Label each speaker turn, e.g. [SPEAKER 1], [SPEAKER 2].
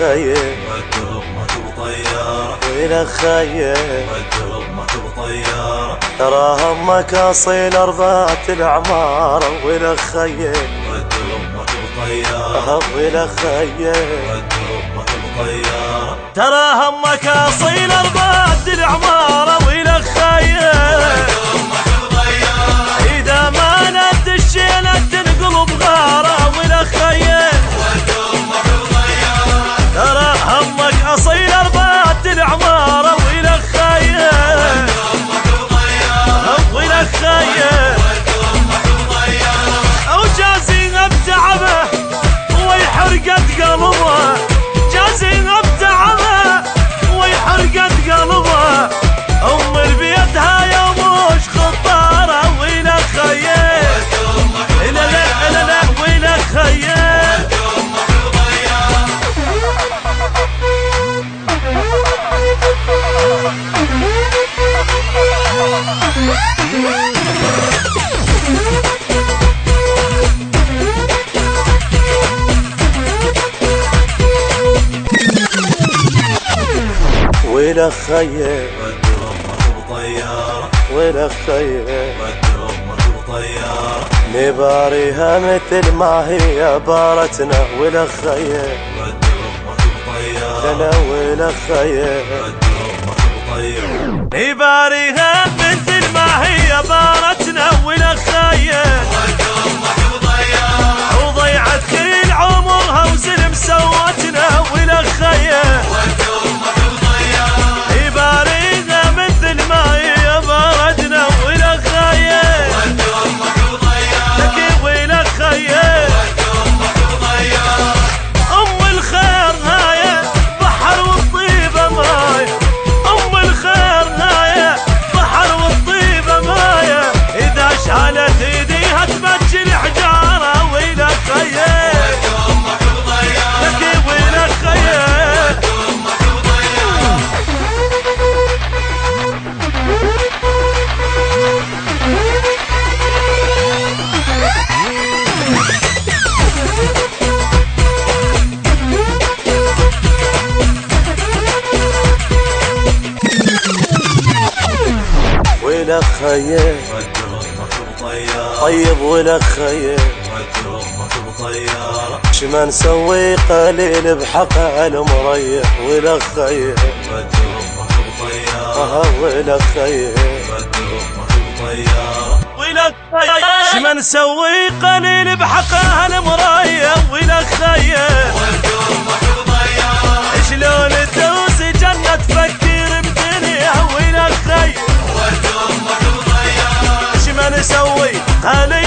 [SPEAKER 1] خير
[SPEAKER 2] والدرب مكتوب طيارة
[SPEAKER 1] ويلك خير
[SPEAKER 2] والدرب مكتوب طيارة
[SPEAKER 1] ترى همك اصيل ارضات العمارة ويلك خير
[SPEAKER 2] والدرب مكتوب طيارة
[SPEAKER 1] ويلك خير
[SPEAKER 2] والدرب مكتوب طيارة
[SPEAKER 1] ترى همك اصيل ارضات العمارة ويلك خير اذا ما ند الشيلة تنقلب غارة ويلك خير ترى همك اصيل ارضات العمارة ويلك خير ويلك خير او جازيها بتعبه ويحرقت قلبه جازيها بتعبه ويحرقت قلبه ام البيتها يوم مش خطاره ويلك خير لا لا لا لا ويلك خير ويلك خير
[SPEAKER 2] والدرب مكتوب طيارة
[SPEAKER 1] ويلك خير
[SPEAKER 2] والدرب مكتوب طيارة
[SPEAKER 1] نباريها مثل ما هي بارتنا ويلك خير
[SPEAKER 2] والدرب مكتوب طيارة
[SPEAKER 1] لا ويلك خير
[SPEAKER 2] والدرب مكتوب طيارة
[SPEAKER 1] نباريها مثل ما هي بارتنا ويلك خير وضيعت كل عمرها وزلم سوتنا ويلك خير نباريها مثل ما هي بارتنا ويلك خير لكن ويلك خير ام الخير هاي بحر والطيبه ماي ام الخير هاي بحر والطيبه ماي اذا شالت ايديها تبجي الحجاره ويلك خير لكن ويلك خير ويلك خير
[SPEAKER 2] والدرب مكتوب طيارة
[SPEAKER 1] طيب ويلك خير
[SPEAKER 2] والدرب مكتوب طيارة
[SPEAKER 1] شما نسوي قليل بحقه المريح ويلك خير
[SPEAKER 2] والدرب مكتوب طيارة
[SPEAKER 1] ويلك خير
[SPEAKER 2] والدرب مكتوب طيارة
[SPEAKER 1] ويلك خير شما نسوي قليل بحقه المريح ويلك خير شلون تدوس جنة تفكر بدنيا ويلك خير شما نسوي قليل